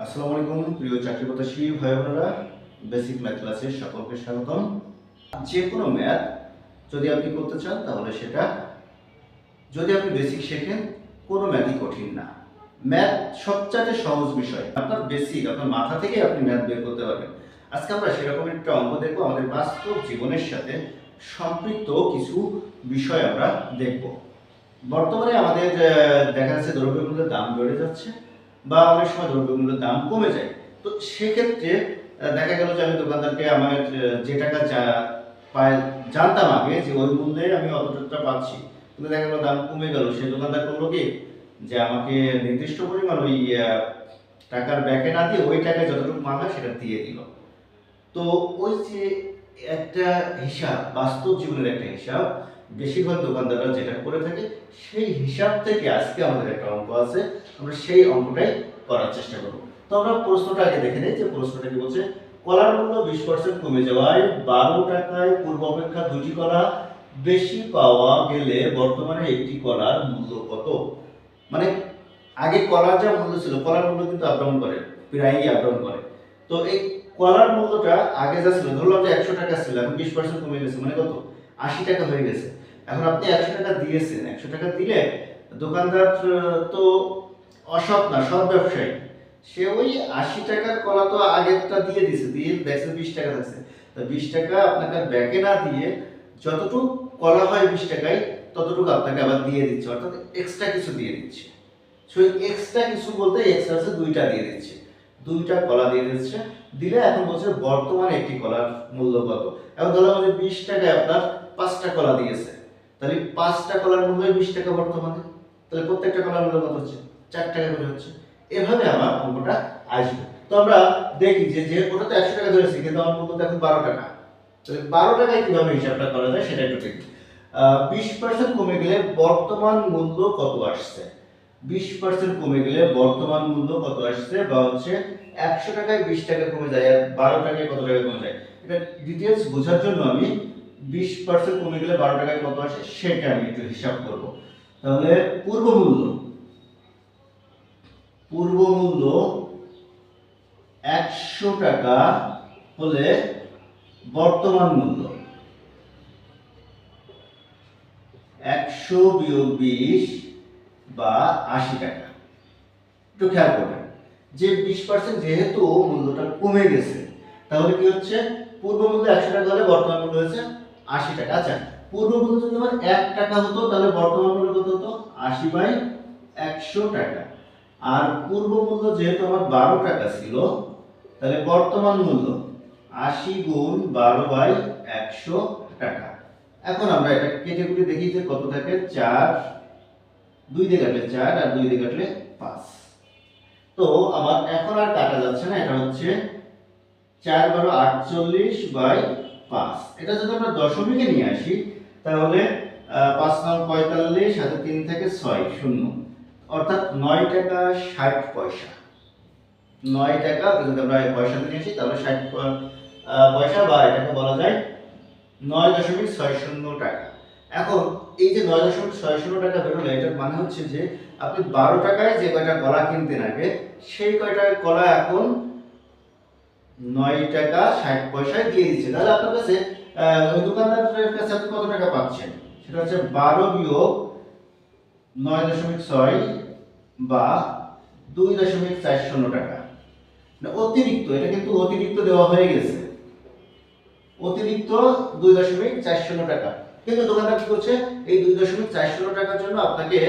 আসসালামু আলাইকুম প্রিয় চাকরি প্রত্যাশী ভাই বোনেরা, বেসিক ম্যাথ ক্লাসে সকলকে স্বাগতম। যে কোনো ম্যাথ যদি আপনি করতে চান তাহলে সেটা যদি আপনি বেসিক শেখেন, কোনো ম্যাথই কঠিন না। ম্যাথ সবচেয়ে সহজ বিষয়। আপনার বেসিক, আপনার মাথা থেকে আপনি ম্যাথ বের করতে পারবেন। আজকে আমরা সেরকম একটা অঙ্ক দেখব, আমাদের বাস্তব জীবনের সাথে সম্পৃক্ত কিছু বিষয় আমরা দেখব। বর্তমানে আমাদের দেখা যাচ্ছে দ্রব্যমূল্যের দাম বেড়ে যাচ্ছে বা অনেক সময় দ্রব্যমূল্যের দাম কমে যায়। তো সেক্ষেত্রে দেখা গেল যে আমি দোকানদারকে আমার যে টাকা জানতাম আগে যে ওই মূল্যে আমি অত টাকা পাচ্ছি, কিন্তু দেখা গেল দাম কমে গেল। সেই দোকানদার করলো কি, যে আমাকে নির্দিষ্ট পরিমাণ ওই টাকার ব্যাকে না দিয়ে ওই টাকায় যতটুকু মাল হয় সেটা দিয়ে দিল। তো ওই যে একটা হিসাব, বাস্তব জীবনের একটা হিসাব বেশিরভাগ দোকানদাররা যেটা করে থাকে, সেই হিসাব থেকে আজকে আমাদের একটা অঙ্ক আছে, আমরা সেই অঙ্কটাই করার চেষ্টা করব। তো আমরা প্রশ্নটা আগে দেখে নিই যে প্রশ্নটা কি বলছে। কলার মূল্য 20% কমে যাওয়ায় 12 টাকায় পূর্ব অপেক্ষা দুইটি কলা বেশি পাওয়া গেলে বর্তমানে একটি কলার মূল্য কত? মানে আগে কলার যা মূল্য ছিল, কলার মূল্য কিন্তু আপ ডাউন করে, প্রায়ই আপ ডাউন করে। তো এই কলার মূল্যটা আগে যা ছিল, ধরলাম যে 100 টাকা ছিল, এখন 20% কমে গেছে, মানে কত? 80 টাকা হয়ে গেছে। এখন আপনি 100 টাকা দিয়েছেন, 100 টাকা দিলে দোকানদার তো অসৎ না, সৎ ব্যবসায়ী। সে ওই 80 টাকার কলা তো আগেরটা দিয়ে দিছে, দিয়ে দেখছে 20 টাকা থাকছে। তো 20 টাকা আপনাকে ব্যাকে না দিয়ে যতটুকু কলা হয় 20 টাকায় ততটুকু আপনাকে আবার দিয়ে দিচ্ছে, অর্থাৎ এক্সট্রা কিছু দিয়ে দিচ্ছে। সেই এক্সট্রা কিছু বলতে এক্সট্রা আছে দুইটা দিয়ে দিচ্ছে, দুইটা কলা দিয়ে দিচ্ছে। দিলে এখন বলছে বর্তমানে একটি কলার মূল্য কত। এখন ধরলাম যে 20 টাকায় আপনার 5টা কলা দিয়েছে, তাহলে 5টা কলার মূল্য 20 টাকা বর্তমানে। তাহলে প্রত্যেকটা কলার মূল্য কত হচ্ছে? 4 টাকা করে হচ্ছে। এভাবে আমার অঙ্কটা আসবে। তো আমরা দেখি যে ওটা তো 100 টাকা ধরেছি, কিন্তু আমার মূল্য তো এখন 12 টাকা। তাহলে 12 টাকায় কিভাবে হিসাবটা করা যায় সেটা একটু দেখি। 20% কমে গেলে বর্তমান মূল্য কত আসছে? 20% কমে গেলে বর্তমান মূল্য কত আসছে, বা হচ্ছে 100 টাকায় 20 টাকা কমে যায় আর 12 টাকায় কত টাকা কমে যায়, এটা ডিটেইলস বোঝার জন্য আমি 20% কমে গেলে 12 টাকায় কত আসে সেটা আমি একটু হিসাব করব। তাহলে পূর্ব মূল্য 100 টাকা হলে বর্তমান মূল্য 100 বিয়োগ 20 বা 80 টাকা। একটু খেয়াল করবেন যে 20% যেহেতু মূল্যটা কমে গেছে, তাহলে কি হচ্ছে, পূর্ব মূল্য 100 টাকা হলে বর্তমান মূল্য হয়েছে 80 টাকা। আচ্ছা, পূর্ব মূল্য যদি আমার 1 টাকা হতো তাহলে বর্তমান মূল্য কত হতো? 80/100 টাকা। আর পূর্ব মূল্য যেহেতু আমার 12 টাকা ছিল, তাহলে বর্তমান মূল্য 80 গুণ 12/100 টাকা। এখন আমরা এটা কেটে কুটে দেখি যে কত থাকে। 4 2 দিয়ে কাটলে 4 আর 2 দিয়ে কাটলে 5। তো আমার এখন আর কাটা যাচ্ছে না, এটা হচ্ছে 4 12 48/5। এটা যদি আমরা দশমিকে নিয়ে আসি তাহলে 5 9 45 সাথে 3 থেকে 6 শূন্য, অর্থাৎ 9 টাকা 60 পয়সা। 9 টাকা যদি আমরা পয়সাতে নিয়ে আসি তাহলে 60 পয়সা, বা এটাকে বলা যায় 9.60 টাকা। এখন এই যে 9.60 টাকা বেরোলে, এটার মানে হচ্ছে যে আপনি 12 টাকায় যে কয়টা কলা কিনতেন আগে, সেই কয়টা কলা এখন 9 টাকা 60 পয়সায় দিয়ে দিচ্ছে। তাহলে আপনার কাছে ওই দোকানদারের কাছে আপনি কত টাকা পাচ্ছেন? সেটা হচ্ছে 12 বিয়োগ 9.6 বা 2.40 টাকা। অতিরিক্ত, এটা কিন্তু অতিরিক্ত দেওয়া হয়ে গেছে, অতিরিক্ত 2.40 টাকা। কিন্তু দোকানদার কি করছে, এই 2.40 টাকার জন্য আপনাকে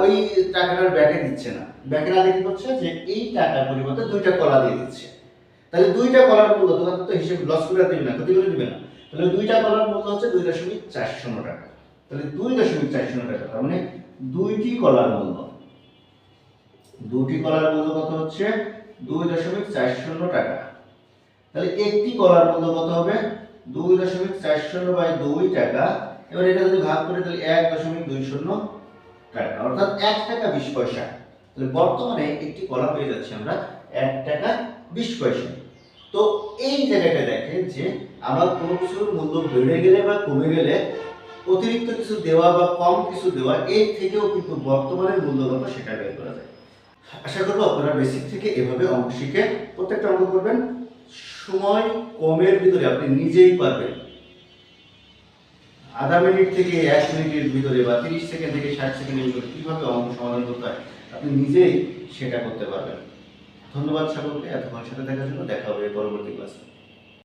ওই টাকাটার ব্যাকে দিচ্ছে না। ব্যাকে না দিয়ে কি করছে, যে এই টাকার পরিবর্তে দুইটা কলা দিয়ে দিচ্ছে। তাহলে দুইটা কলার মূল্য, দোকানদার তো হিসেব লস করে দিবে না, ক্ষতি করে দিবে না। তাহলে দুইটা কলার মূল্য হচ্ছে 2.40 টাকা। তাহলে 2.40 টাকা, তার মানে দুইটি কলার মূল্য, দুটি কলার মূল্য কত হচ্ছে? 2.40 টাকা। তাহলে একটি কলার মূল্য কত হবে? 2.40/2 টাকা। এবার এটা যদি ভাগ করি তাহলে 1.20 টাকা, অর্থাৎ 1 টাকা 20 পয়সা। তাহলে বর্তমানে একটি কলা পেয়ে যাচ্ছি আমরা 1 টাকা 20 পয়সা। তো এই জায়গাটা দেখেন যে আমার কোনো কিছুর মূল্য বেড়ে গেলে বা কমে গেলে অতিরিক্ত কিছু দেওয়া বা কম কিছু দেওয়া, এর থেকেও কিন্তু বর্তমানের মূল্য কত সেটা বের করা যায়। আশা করবো আপনারা বেসিক থেকে এভাবে অঙ্ক শিখে প্রত্যেকটা অঙ্ক করবেন। সময় কমের ভিতরে আপনি নিজেই পারবেন। আধা মিনিট থেকে 1 মিনিটের ভিতরে বা 30 সেকেন্ড থেকে 60 সেকেন্ডের ভিতরে কীভাবে অঙ্ক সমাধান করতে হয় আপনি নিজেই সেটা করতে পারবেন। ধন্যবাদ সকলকে এতক্ষণ সাথে থাকার জন্য। দেখা হবে পরবর্তী ক্লাসে।